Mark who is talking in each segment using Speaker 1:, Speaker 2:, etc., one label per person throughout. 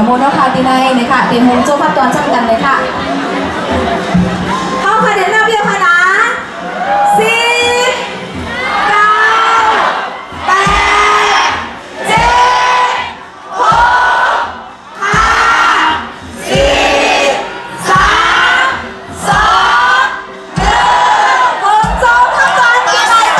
Speaker 1: มูลนครดีในนะคะเต็มมุมโจ้พัดตอนจังกันเลยค่ะเข้าคะแนนหน้าเบี้ยคะนะ10 9 8 7 6 5 4 3 2 1ผมโจ้พัดตอนกี่ใบไป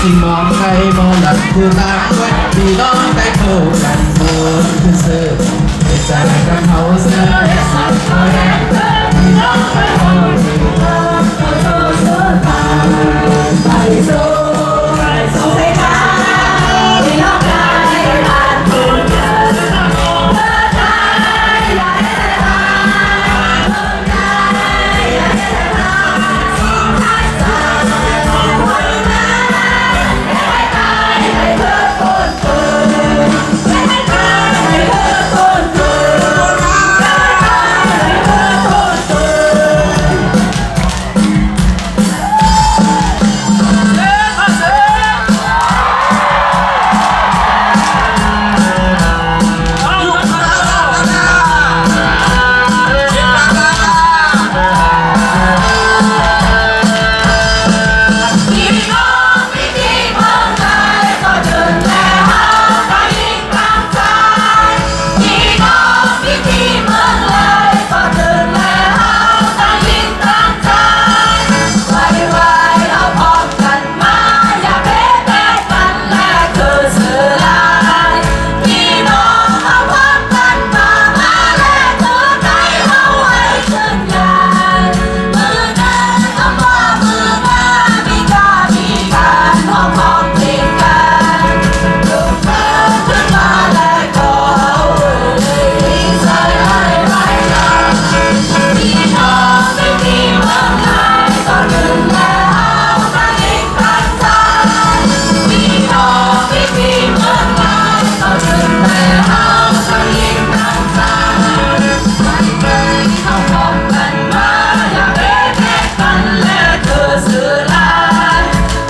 Speaker 2: สิ่งมองใครมองหลักคือตาด้วยพี่น้องได้เข้ากันโมคือเสื้อในใจกันเขาเสื้อและสักคอยพี่น้องไปเข้าถึงเธอเสื้อตาไปสู้ไปสู้ให้ได้พี่น้องได้ผ่านทุกอย่างเธอได้อยากให้ได้ผ่านเธอได้อยากให้ได้ผ่านสิ่งท้ายใจ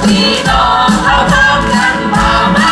Speaker 2: พี่น้องเขาทำกันมา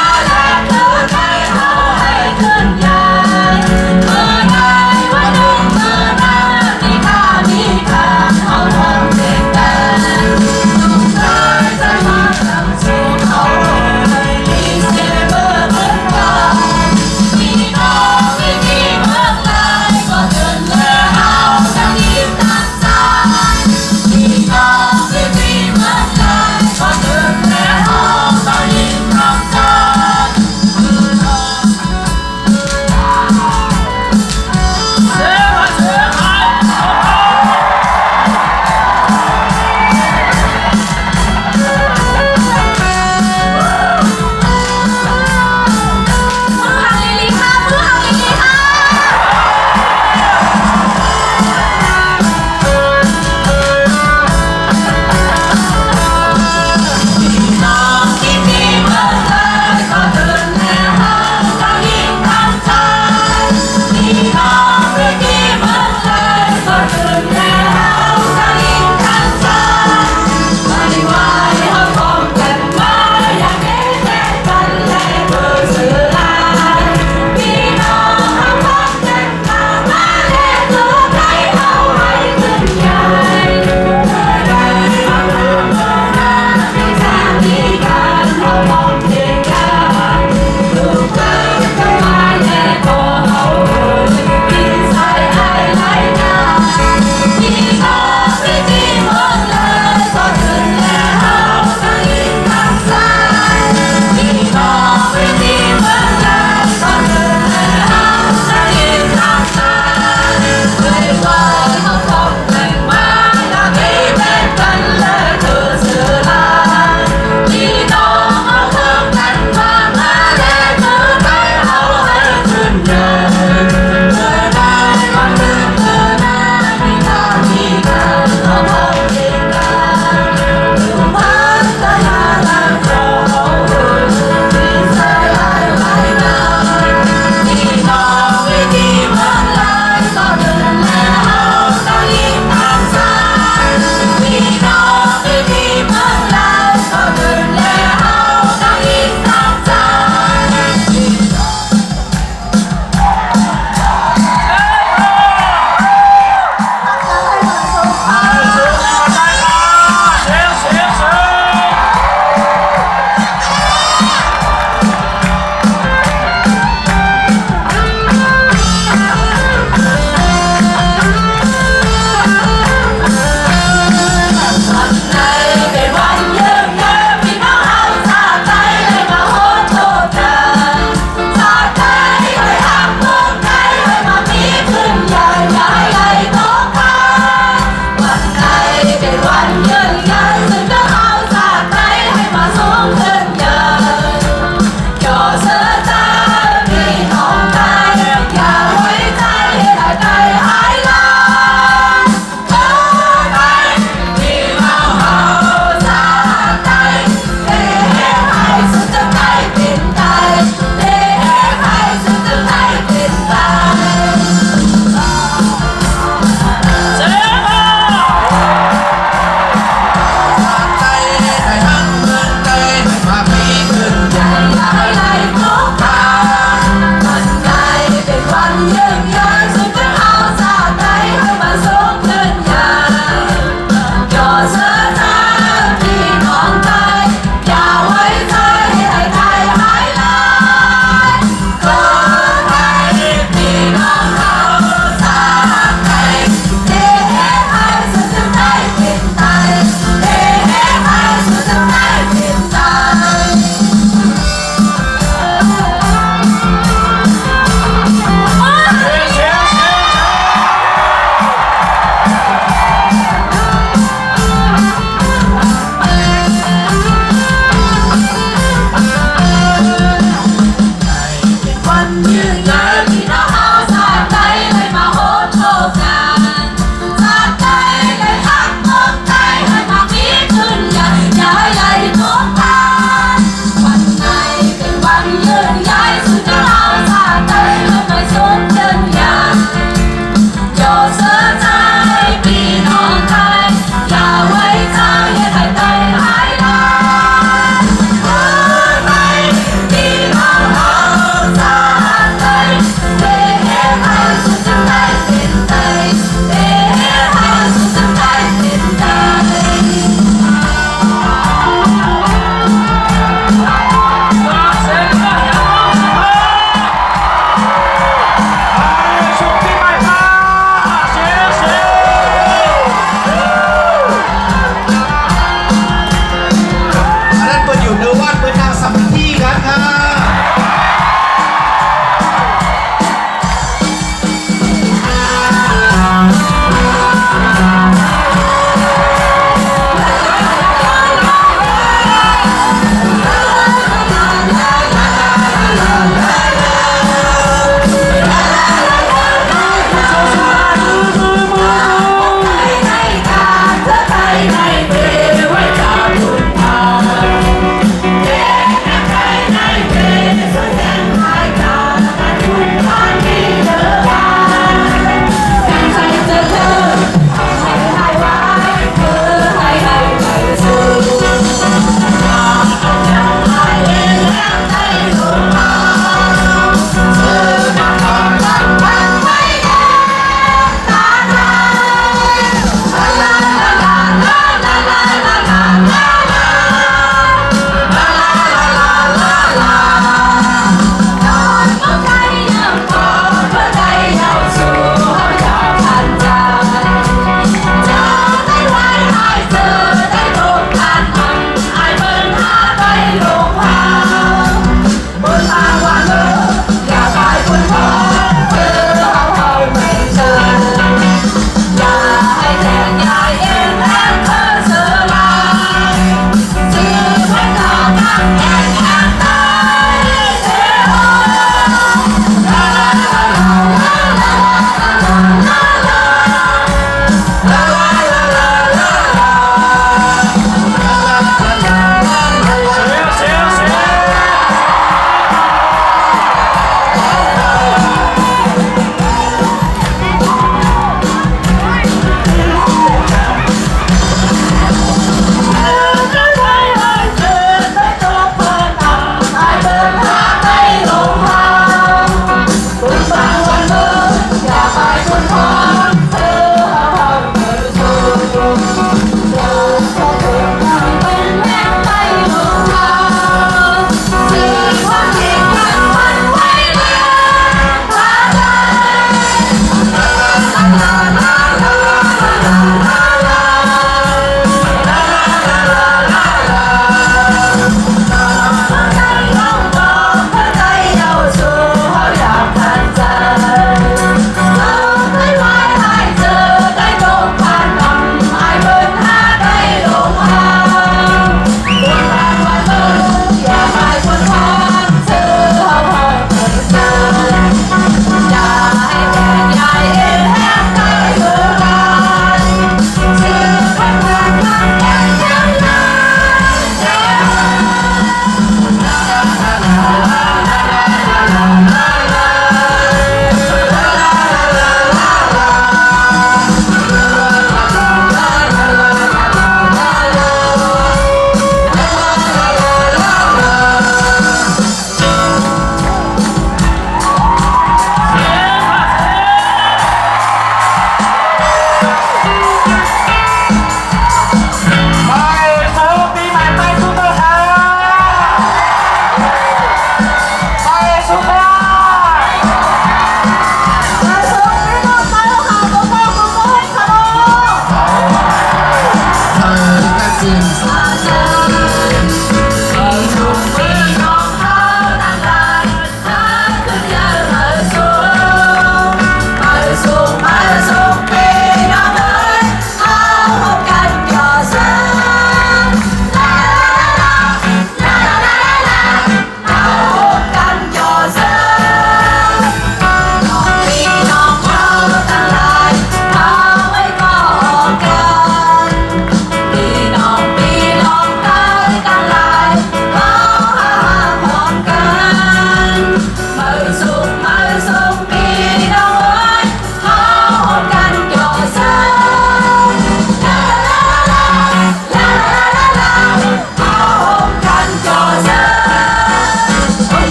Speaker 1: 人也是这老茶对了买送人呀，就是在比农开，呀为咱也还带来了，我在比农好茶对，别还是真来变对，别还是真来变对。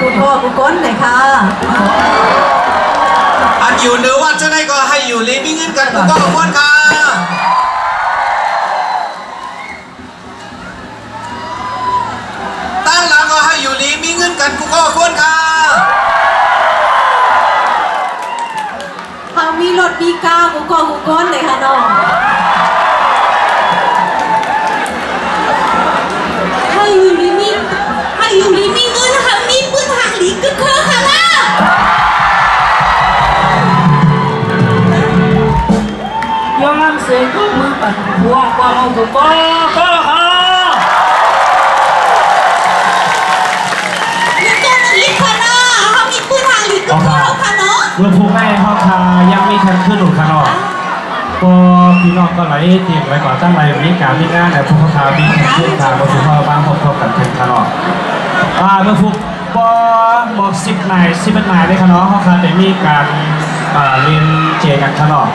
Speaker 1: กูโทษกูก้นเลยค่ะ
Speaker 2: อันอยู่เนื้อวัดจะได้ก็ให้อยู่ลีมีเงินกันกูก็ควรค่ะตั้งหลังก็ให้อยู่ลีมีเงินกันกูก็ควรค่ะ
Speaker 1: เขามีรถมีก้าวกูก็กูก้นเลยค่ะน้องให้อยู่ดีมีเงินค่ะมีปืนหางหลีกึกเคอค่ะล่ะ
Speaker 3: ย้อนเสียงของมึงปัดหัวกว่าเราถูกก็ฮะ
Speaker 1: มีต้นอีกค่ะนะเขามีปืนหางหลีกึกเคอค่ะเนาะ
Speaker 3: เมื่อพวกแม่พ่อคายังมีคันขึ้นหนุนคันออกก็พี่น้องก็ไหลเตรียมไว้ก่อนตั้งไรมีการมีงานแต่พวกพ่อคามีคันขึ้นคาก็ถือว่าบ้างพบกันถึงคันออกเมื่อพวกบอก10 นายได้คันออกพ่อคาแต่มีการเรียนเจกันคันออก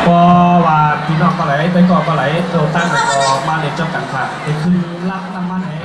Speaker 3: ก็ว่าพี่น้องก็ไหลไปก่อนก็ไหลโตตั้งก็มาเรียนเจ้ากันค่ะนี่คือรับน้ำมันให้